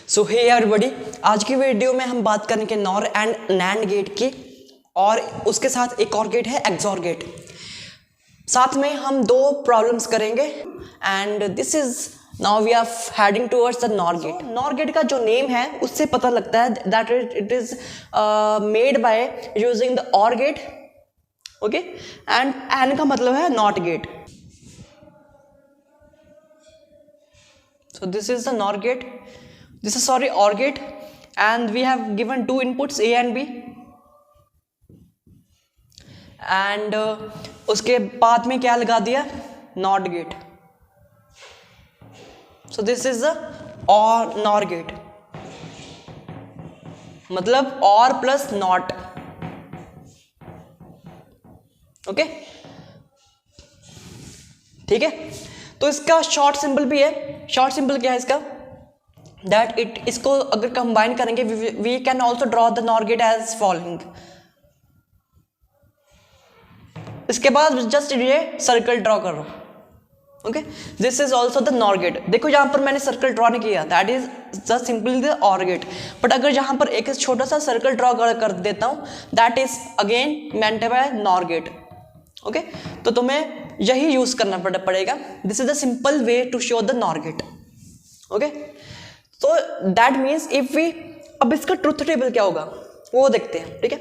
सो hey everybody, आज की video में हम बात करेंगे नॉर एंड नैंड गेट की, और उसके साथ एक और गेट है एक्सॉर गेट। साथ में हम दो प्रॉब्लम्स करेंगे and this is now we are heading towards the NOR gate. NOR gate का जो नेम है उससे पता लगता है that it is made by using the OR gate, okay, and N का मतलब है NOT gate. So this is the NOR gate. This is OR gate, and we have given two inputs A and B. And उसके बाद में क्या लगा दिया? NOT gate. So this is the OR NOR gate. मतलब OR plus NOT. Okay, ठीक है। तो इसका शॉर्ट सिंबल भी है। शॉर्ट सिंबल क्या है इसका? दैट इट, इसको अगर कंबाइन करेंगे we can also draw the NOR gate as following. इसके बाद जस्ट ये सर्कल ड्रॉ करो, ओके। This is also the NOR gate. देखो यहां पर मैंने सर्कल ड्रॉ नहीं किया, that is just simply the OR gate. But अगर यहां पर एक छोटा सा सर्कल ड्रॉ कर देता हूं, that is again meant by NOR gate, okay. तो तुम्हें यही यूज करना पड़ेगा। This is the simple way to show the NOR gate, okay. तो दैट मीन्स इफ वी, अब इसका ट्रुथ टेबल क्या होगा वो देखते हैं, ठीक है।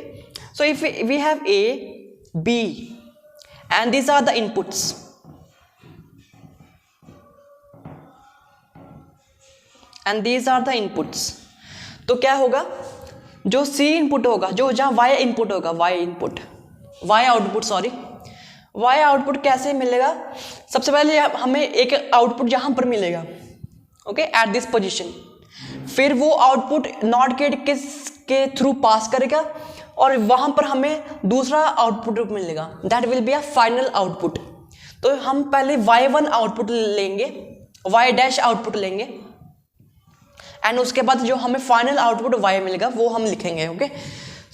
So if we have A B and these are the inputs, and these are the inputs, तो क्या होगा? जो सी इनपुट होगा, जो जहां वाई इनपुट होगा, Y output, sorry, Y output कैसे मिलेगा? सबसे पहले हमें एक आउटपुट यहां पर मिलेगा, ओके, एट दिस पोजीशन। फिर वो आउटपुट नॉट गेट के थ्रू पास करेगा और वहां पर हमें दूसरा आउटपुट मिलेगा, that will be a final output. तो हम पहले y1 आउटपुट लेंगे, y डैश आउटपुट लेंगे, एंड उसके बाद जो हमें फाइनल आउटपुट y मिलेगा वो हम लिखेंगे, okay.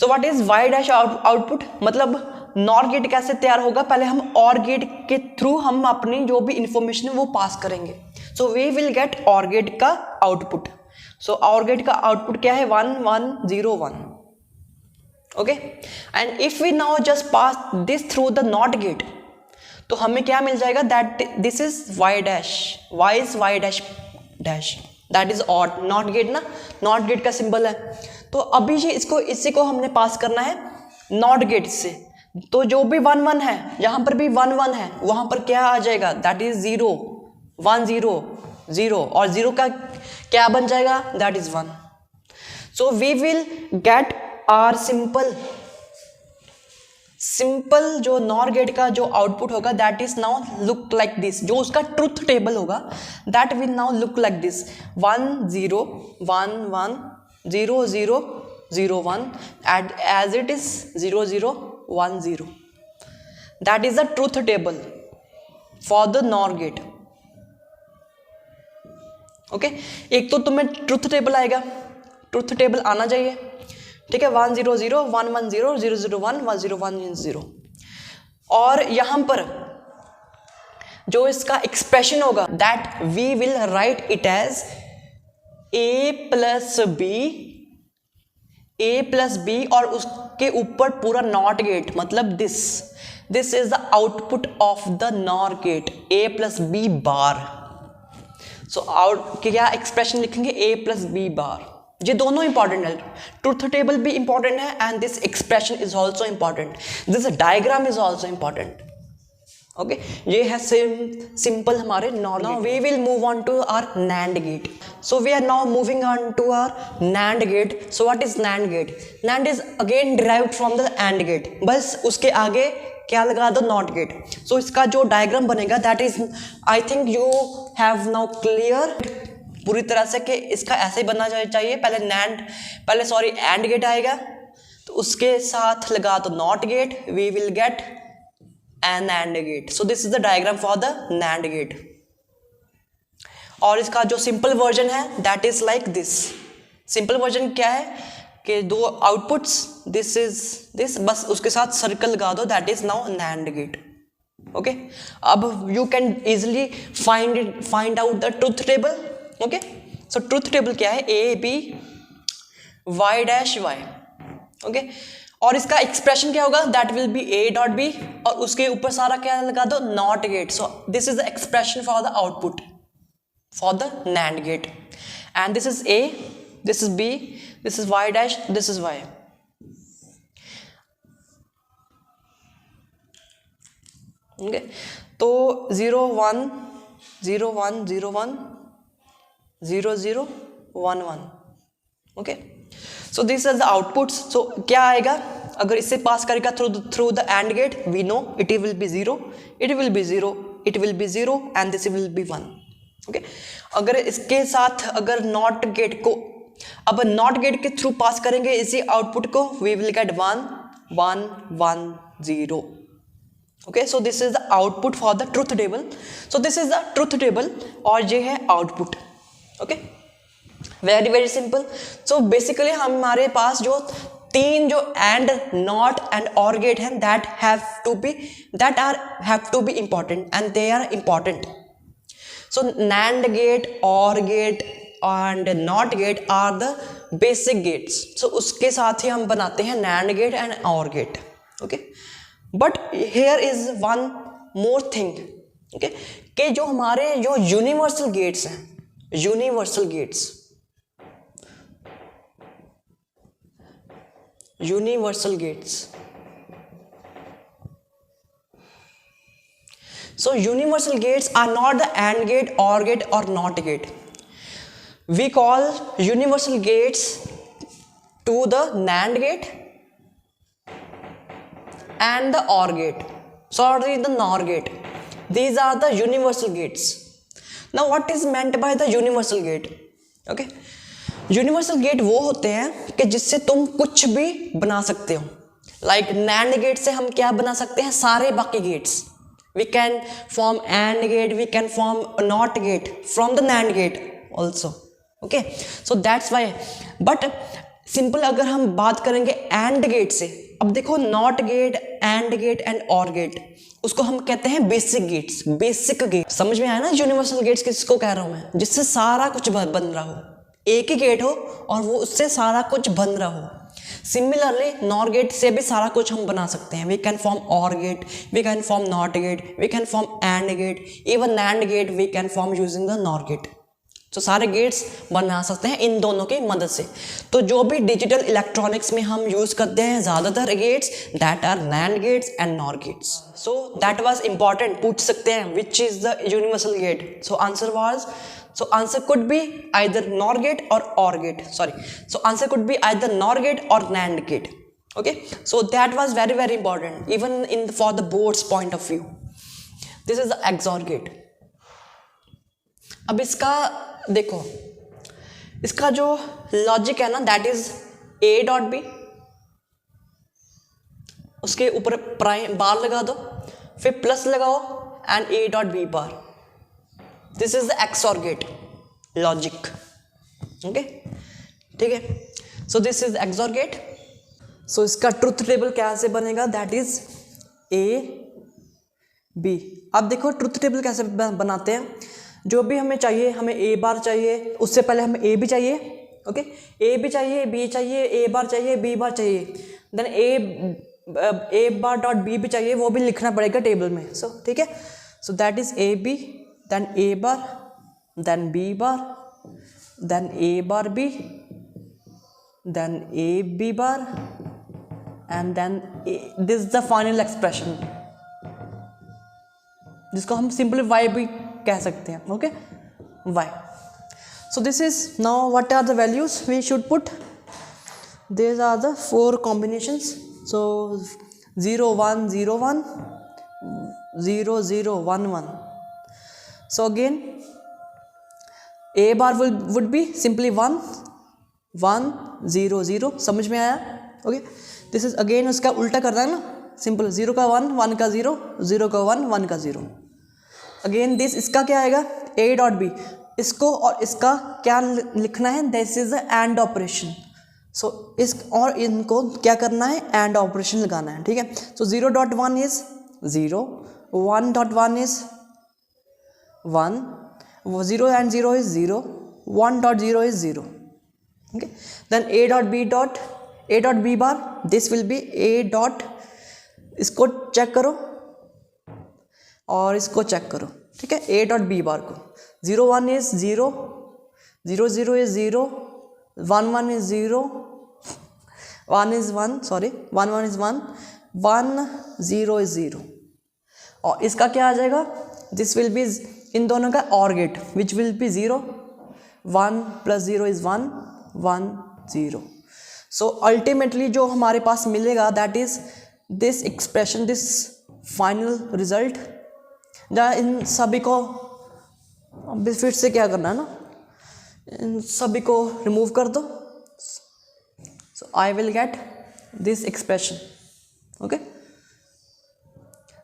So what is y dash output? मतलब नॉर गेट कैसे तैयार होगा? पहले हम और गेट के थ्रू हम अपनी जो भी इंफॉर्मेशन है वो पास करेंगे। सो वी विल गेट और गेट का आउटपुट। सो और गेट का आउटपुट क्या है? 1 1 0 1, okay. And if we now just pass this through the NOT gate, तो हमें क्या मिल जाएगा? That this is y dash, y is y dash dash, that is odd. NOT gate ना, नॉट गेट का सिंबल है। तो अभी ये इसी को हमने पास करना है नॉट गेट से। तो जो भी 1 1 है, जहां पर भी 1 1 है वहां पर क्या आ जाएगा? दैट इज 0 1 0 0, और 0 का क्या बन जाएगा? That is 1। So we will get our simple जो नॉर गेट का जो आउटपुट होगा, that is now look like this. जो उसका ट्रुथ टेबल होगा that will now look like this, 1 0 1 1 0 0 0 1, as it is 0 0 1 0. That is the truth table for the NOR gate, okay. एक तो तुम्हें ट्रुथ टेबल आएगा, ट्रुथ टेबल आना चाहिए, ठीक है। 1 0 0 1 1 0 0 0 1 1 0 1 0, और यहां पर जो इसका एक्सप्रेशन होगा that we will write it as a plus B और उसके ऊपर पूरा नॉट गेट, मतलब this is the output of the NOR gate, a plus B bar. So out क्या एक्सप्रेशन लिखेंगे? a plus B bar. ये दोनों इंपॉर्टेंट है, ट्रुथ टेबल भी इंपॉर्टेंट है and this expression is also important, this diagram is also important, okay. ये है simple हमारे NOR. Now we will move on to our NAND gate. So we are now moving on to our NAND gate. So what is NAND gate? NAND is again derived from the AND gate, बस उसके आगे क्या लगा दो? Not gate. So इसका जो diagram बनेगा that is, I think you have now clear पूरी तरह से कि इसका ऐसे ही बनना चाहिए। पहले एंड गेट आएगा, तो उसके साथ लगा दो not gate, we will get an AND gate. So this is the diagram for the NAND gate. और इसका जो सिंपल वर्जन है that is like this. Simple version क्या है कि दो आउटपुट्स, दिस इज दिस, बस उसके साथ सर्कल लगा दो, that is now NAND gate, okay. अब you can easily find out the truth table, okay. So truth table क्या है, A B Y dash Y, okay. और इसका एक्सप्रेशन क्या होगा, that will be A dot B, और उसके ऊपर सारा क्या लगा दो, not gate. So this is the expression for the output for the NAND gate, and this is A, this is B, this is Y dash, this is Y. Okay, तो 0 1 0 1 0 1 0 0 1 1, okay. So this is the outputs. So क्या आएगा, अगर इससे pass करेगा through the AND gate, we know it will be 0, it will be 0, it will be 0 and this will be 1, okay. अगर इसके साथ अगर नॉट गेट को, अब नॉट गेट के थ्रू पास करेंगे इसी आउटपुट को, we will get 1 1 1 0, okay. So this is the output for the truth table. So this is the truth table और ये है output, okay. Very very simple. So basically हमारे पास जो तीन जो and not and or gate हैं, that have to be important and they are important. So NAND gate, OR gate and not gate are the basic gates. So उसके साथ ही हम बनाते हैं NAND gate and OR gate, okay. But here is one more thing, okay, कि जो हमारे जो यूनिवर्सल गेट्स हैं, universal gates, universal gates. So universal gates are not the AND gate, OR gate or NOT gate. We call universal gates to the NAND gate and the OR gate. Sorry, the NOR gate. These are the universal gates. Now what is meant by the universal gate? Okay. Universal gate वो होते हैं कि जिससे तुम कुछ भी बना सकते हो। लाइक NAND गेट से हम क्या बना सकते हैं, सारे बाकी gates. We can form AND gate, we can form not gate from the NAND gate also, okay. So that's why. But simple अगर हम बात करेंगे AND गेट से, अब देखो not gate, AND gate and OR gate, उसको हम कहते हैं बेसिक गेट्स, बेसिक गेट। समझ में आया ना यूनिवर्सल गेट्स किसको कह रहा हूं मैं, जिससे सारा कुछ बन रहा हो, एक ही गेट हो और वो उससे सारा कुछ बन रहा हो। सिमिलरली NOR गेट से भी सारा कुछ हम बना सकते हैं। We can form OR gate, we can form not gate, we can form AND gate, even NAND gate we can form using the NOR gate. तो सारे गेट्स बना सकते हैं इन दोनों की मदद से। तो जो भी डिजिटल इलेक्ट्रॉनिक्स में हम यूज करते हैं ज़्यादातर gates, that are NAND gates and NOR gates. So that was important, पूछ सकते हैं which is the universal gate. So answer was, so answer could be either NOR gate or OR gate, sorry, so answer could be either NOR gate or NAND gate, okay. So that was very very important even in for the board's point of view. This is the XOR gate. अब इसका देखो, इसका जो logic है ना, that is A dot B, उसके ऊपर prime बार लगा दो, फिर प्लस लगाओ and A dot B bar. This is the XOR gate logic, okay, ठीक है। So this is XOR gate. So इसका ट्रुथ टेबल कैसे बनेगा, दैट इज A B। अब देखो ट्रुथ टेबल कैसे बनाते हैं। जो भी हमें चाहिए, हमें A बार चाहिए, उससे पहले हमें A भी चाहिए, ओके, A भी चाहिए, B चाहिए, A बार चाहिए, B बार चाहिए, then A bar dot B भी चाहिए, वो भी लिखना पड़ेगा टेबल में। सो ठीक है। So that is A B, then A bar, then B bar, then A bar B, then A B bar, and then this is the final expression, जिसको हम simply Y भी कह सकते हैं, okay, Y. So this is now what are the values we should put. These are the 4 combinations. So 0 1 0 1 0 0 1 1. So again A bar would be simply 1 1 0 0, समझ में आया, okay. This is again उसका उल्टा करना है ना, सिंपल 0 का 1 1 का 0 0 का 1 1 का 0। अगेन दिस, इसका क्या आएगा A डॉट B, इसको और इसका क्या लिखना है, this is the AND operation. So इस और इनको क्या करना है, AND ऑपरेशन लगाना है, ठीक है। सो 0 dot 1 is 0, 1 dot 1 is 1, 0 and 0 is 0, 1 dot 0 is 0. Okay, then a dot b bar, this will be a dot, इसको चेक करो और इसको चेक करो, ठीक है, a डॉट b बार को 0 1 is 0, 0 0 is 0, 1 1 is 0, 1 is 1, sorry 1 1 is 1, 1 0 is 0, और इसका क्या आ जाएगा, दिस विल बी इन दोनों का OR gate which will be 0, 1 plus 0 is 1, 1 0. So ultimately जो हमारे पास मिलेगा that is this expression, this final result. जहाँ इन सभी को अब फिर से क्या करना है ना, इन सभी को रिमूव कर दो. So I will get this expression. Okay,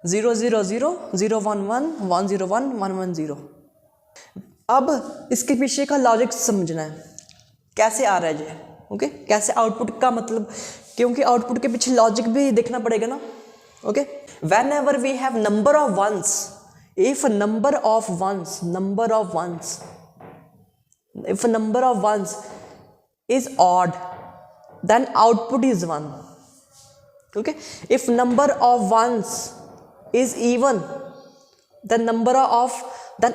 0 0 0 0 1 1 1 0 1 1 1 0. अब इसके पीछे का लॉजिक समझना है, कैसे आ रहा है ये. ओके, कैसे आउटपुट का मतलब, क्योंकि आउटपुट के पीछे लॉजिक भी देखना पड़ेगा ना. Okay, whenever we have number of ones, if number of ones is odd, then output is 1. Okay, if number of ones is even, then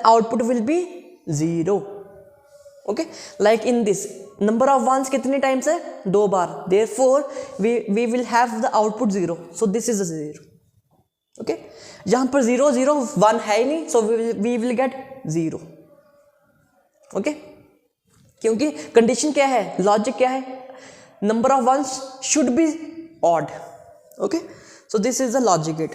output will be 0. Okay, like in this, number of ones कितने times है, 2 बार, therefore we will have the output 0. so this is a 0. Okay, यहाँ पर 0 0 1 है ही नहीं, so we will get 0. Okay, क्योंकि condition क्या है, logic क्या है, number of ones should be odd. Okay, so this is the logic gate.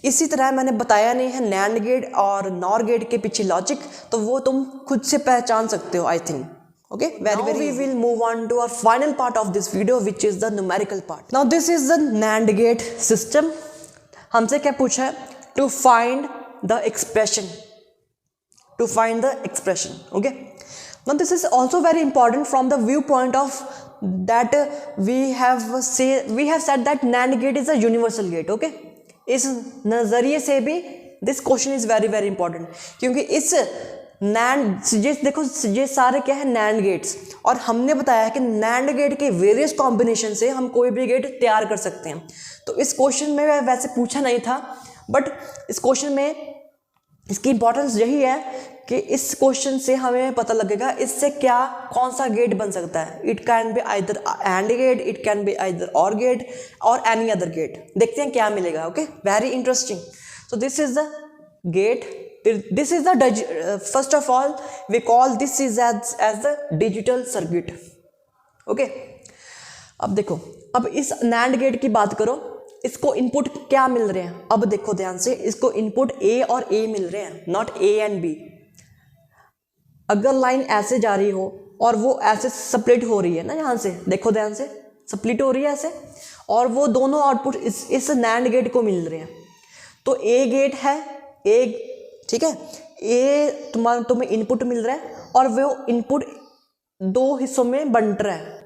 इसी तरह मैंने बताया नहीं है नैंड गेट और नॉर गेट के पीछे लॉजिक, तो वो तुम खुद से पहचान सकते हो I think. Okay, very we will move on to our final part of this video, which is the numerical part. Now this is the NAND gate system. हमसे क्या पूछा है, to find the expression. Okay, now this is also very important from the viewpoint of that we have said that NAND gate is a universal gate. Okay, इस नजरिए से भी this question is very very important, क्योंकि इस NAND ये देखो, ये सारे क्या है NAND गेट्स, और हमने बताया है कि NAND गेट के वेरियस कॉम्बिनेशन से हम कोई भी गेट तैयार कर सकते हैं. तो इस क्वेश्चन में वैसे पूछा नहीं था, बट इस क्वेश्चन में इसकी इंपॉर्टेंस यही है कि इस क्वेश्चन से हमें पता लगेगा इससे क्या कौन सा गेट बन सकता है. It can be either AND gate, it can be either OR gate or any other gate. देखते हैं क्या मिलेगा. Okay, very interesting. So this is the gate. This is the first of all we call this is as the digital circuit. Okay, अब देखो, अब इस NAND gate की बात करो, इसको इनपुट क्या मिल रहे हैं. अब देखो ध्यान से, इसको इनपुट A और A मिल रहे हैं, नॉट A एंड B. अगर लाइन ऐसे जा रही हो और वो ऐसे स्प्लिट हो रही है ना, यहाँ से देखो ध्यान से, स्प्लिट हो रही है ऐसे, और वो दोनों आउटपुट इस NAND गेट को मिल रहे हैं. तो A गेट है, A, ठीक है, ए तुम्हें इनपुट मिल रहा है और वो इनपुट 2 हिस्सों में बंट रहा है.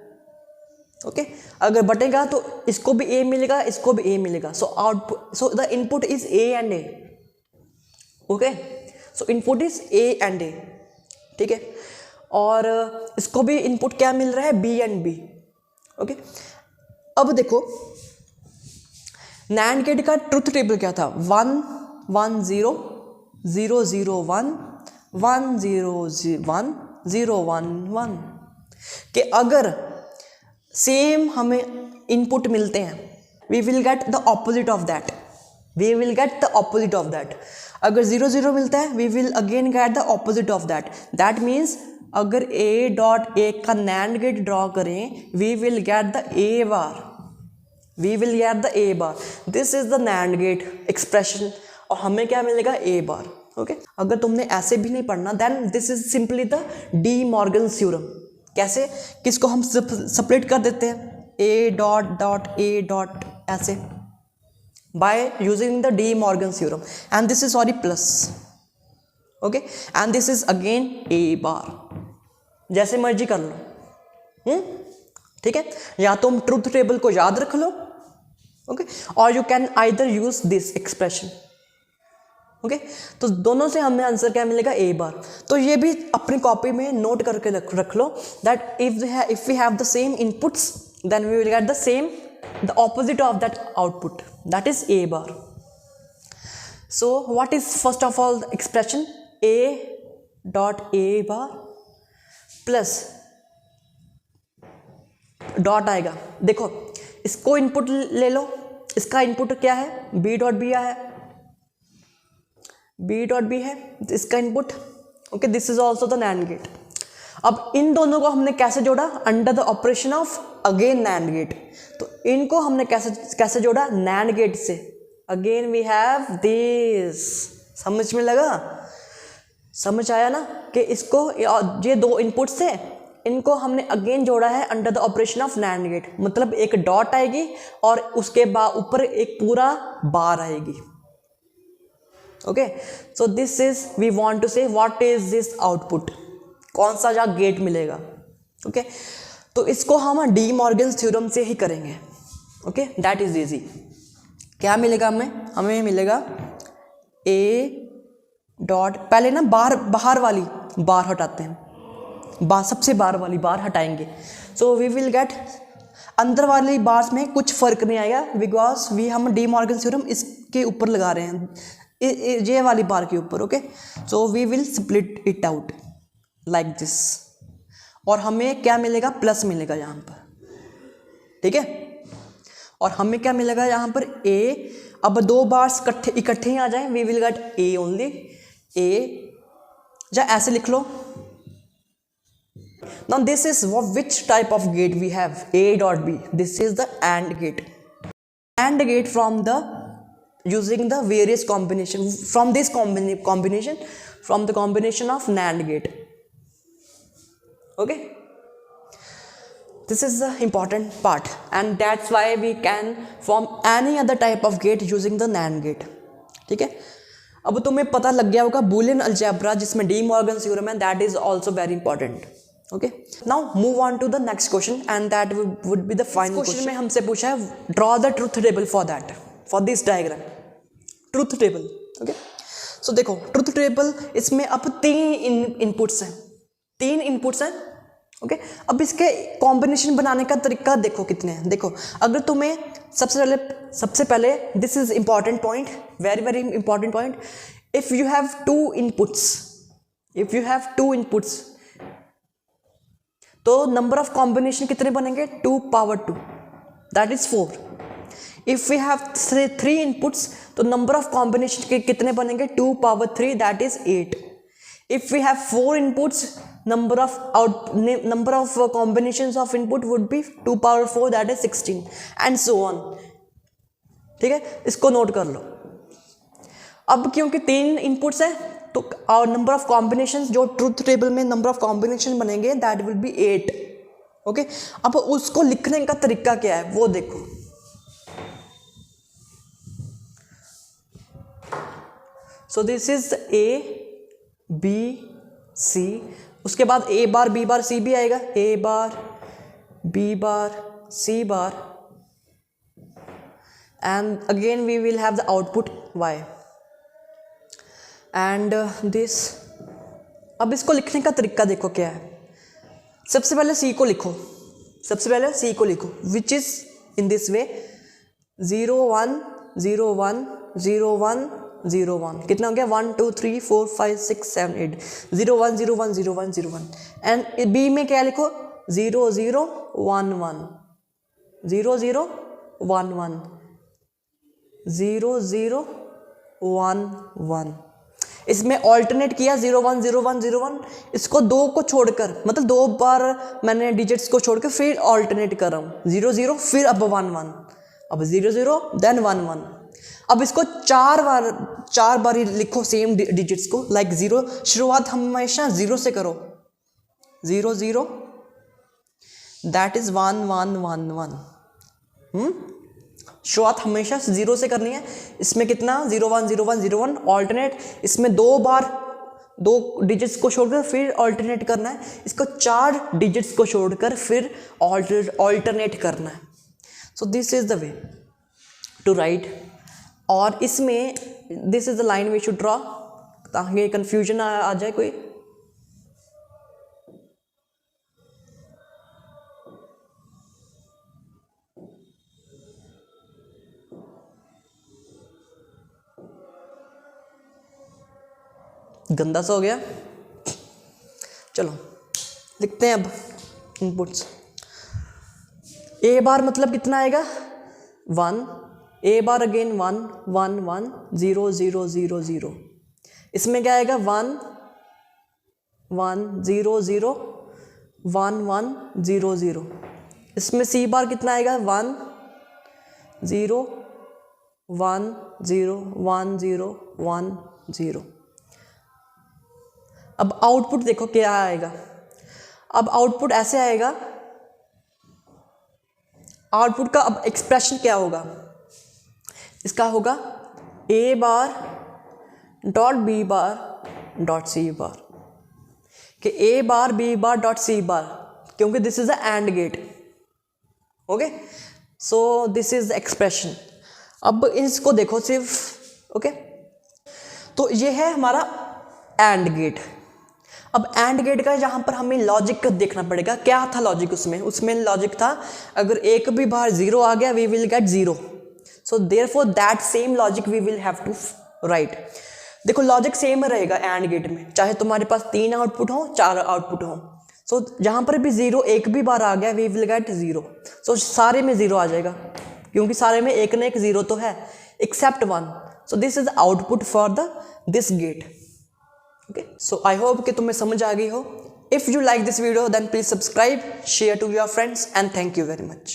ओके, अगर बटेगा तो इसको भी ए मिलेगा, इसको भी ए मिलेगा. So output, so the input is A and A. Okay, so input is A and A. ठीक है, और इसको भी इनपुट क्या मिल रहा है, बी एंड बी. ओके, अब देखो NAND गेट का ट्रुथ टेबल क्या था, 1 1 0 0 0 1 1 0 1 0 1 1. कि अगर सेम हमें इनपुट मिलते हैं, we will get the opposite of that. अगर 0 0 मिलता है, we will again get the opposite of that. That means अगर A डॉट A का NAND गेट ड्रॉ करें, we will get the A bar. This is the NAND gate expression, और हमें क्या मिलेगा, A बार. ओके, अगर तुमने ऐसे भी नहीं पढ़ना, then this is simply the De Morgan theorem. कैसे, किसको हम सेपरेट कर देते हैं, A dot dot A dot ऐसे, by using the De Morgan theorem. And this is sorry plus. Okay, and this is again A bar. जैसे मर्जी कर लो. ठीक है, या तुम ट्रुथ टेबल को याद रख लो. ओके, और you can either use this expression. Okay तो दोनों से हमें आंसर क्या मिलेगा ए बार। तो ये भी अपनी कॉपी में नोट करके रख लो that if we have the same inputs then we will get the same the opposite of that output that is A bar. So what is first of all expression A dot A bar plus dot आएगा। देखो इसको input ले लो, इसका input क्या है B dot B है, B dot B है इसका input. Okay this is also the NAND gate. अब इन दोनों को हमने कैसे जोड़ा under the operation of again NAND gate. तो इनको हमने कैसे जोड़ा नैंड गेट से। अगेन वी हैव दिस, समझ में लगा, समझ आया ना कि इसको ये दो इनपुट्स थे इनको हमने अगेन जोड़ा है under the operation of NAND gate. मतलब एक डॉट आएगी और उसके बाद ऊपर एक पूरा बार आएगी। Okay so this is we want to say what is this output, कौन सा जा गेट मिलेगा। ओके तो इसको हम डी मॉर्गन्स थ्योरम से ही करेंगे। Okay that is easy. क्या मिलेगा हमें मिलेगा ए डॉट, पहले ना बाहर वाली बार हटाते हैं, सबसे बाहर वाली बार हटाएंगे। सो वी विल गेट अंदर वाली बार्स में कुछ फर्क नहीं आएगा बिकॉज हम डी मॉर्गन थ्योरम इसके ऊपर लगा रहे हैं, ये वाली बार के ऊपर। Okay so we will split it out like this और हमें क्या मिलेगा प्लस मिलेगा यहाँ पर, ठीक है। और हमें क्या मिलेगा यहाँ पर ए। अब दो बार्स इकट्ठे ही आ जाए we will get A only, A या ऐसे लिख लो। Now this is which type of gate we have, A dot B. This is the AND gate. AND gate from the using the various combination from this combination from the combination of NAND gate. Okay, this is the important part and that's why we can form any other type of gate using the NAND gate. ठीक है, अब तुम्हें पता लग गया होगा Boolean algebra जिसमें D Morgan theorem है, that is also very important. Okay, now move on to the next question and that would be the final question. में हमसे पूछा है draw the truth table for that, for this diagram, truth table. Okay, so देखो truth table इसमें अब तीन inputs हैं। Okay अब इसके कॉम्बिनेशन बनाने का तरीका देखो कितने हैं। देखो अगर तुम्हें सबसे पहले this is important point, very important point, if you have two inputs तो नंबर ऑफ कॉम्बिनेशन कितने बनेंगे 2 power 2 that is 4। If we have 3 inputs तो नंबर ऑफ कॉम्बिनेशन कितने बनेंगे 2 power 3 that is 8। If we have 4 inputs number of combinations of input would be 2 power 4 that is 16 and so on। ठीक है, इसको note कर लो। अब क्योंकि 3 inputs है तो और नंबर ऑफ कॉम्बिनेशंस जो ट्रूथ टेबल में नंबर ऑफ कॉम्बिनेशन बनेंगे दैट विल बी 8। ओके अब उसको लिखने का तरीका क्या है वो देखो। So this is A B C, उसके बाद A bar B bar C भी आएगा, A bar B bar C bar and again we will have the output Y and this. अब इसको लिखने का तरीका देखो क्या है। सबसे पहले सी को लिखो which is in this way 0 1 0 1 0 1 0 1 कितना हो गया 1 2 3 4 5 6 7 8 0 1 0 1 0 1 0 1 एंड बी में क्या लिखो 0 0 1 1 0 0 1 1 0 0 1 1। इसमें ऑल्टरनेट किया 0 1 0 1 0 1, इसको 2 को छोड़कर मतलब 2 बार मैंने डिजिट्स को छोड़कर फिर ऑल्टरनेट कर रहा हूँ 0 0 फिर अब 1 1 अब 0 0 देन 1 1। अब इसको 4 बार लिखो सेम डिजिट्स को लाइक 0, शुरुआत हमेशा 0 से करो 0 0 दैट इज 1 1 1 1। शुरुआत हमेशा 0 से करनी है। इसमें कितना 0 1 0 1 0 1 ऑल्टरनेट, इसमें 2 बार 2 डिजिट्स को छोड़कर फिर ऑल्टरनेट करना है, इसको 4 डिजिट्स को छोड़कर फिर ऑल्टरनेट करना है। So this is the way to write. और इसमें this is the line we should draw, ताकि कंफ्यूजन आ जाए कोई। गंदा सा हो गया, चलो लिखते हैं अब इनपुट्स। ए बार मतलब कितना आएगा 1, ए बार अगेन 1 1 1 0 0 0 0। इसमें क्या आएगा 1 1 0 0 1 1 0 0। इसमें सी बार कितना आएगा 1 0 1 0 1 0 1 0। अब आउटपुट देखो क्या आएगा। अब आउटपुट ऐसे आएगा, आउटपुट का अब एक्सप्रेशन क्या होगा, इसका होगा A bar dot B bar dot C bar, कि A bar B bar dot C bar, क्योंकि this is a and gate. Okay, so this is expression. अब इसको देखो सिर्फ। ओके, तो ये है हमारा एंड गेट। अब एंड गेट का यहाँ पर हमें लॉजिक देखना पड़ेगा, क्या था लॉजिक उसमें। उसमें लॉजिक था अगर एक भी बार 0 आ गया we will get 0, so therefore that same logic we will have to write. देखो लॉजिक सेम रहेगा एंड गेट में, चाहे तुम्हारे पास 3 आउटपुट हो 4 आउटपुट हो। सो जहाँ पर भी 0 एक भी बार आ गया वी विल गेट 0, सो सारे में 0 आ जाएगा, क्योंकि सारे में एक ना एक 0 तो है, except 1। So this is output for this gate. Okay, so I hope कि तुम्हें समझ आ गई हो। If you like this video then please subscribe, share to your friends and thank you very much.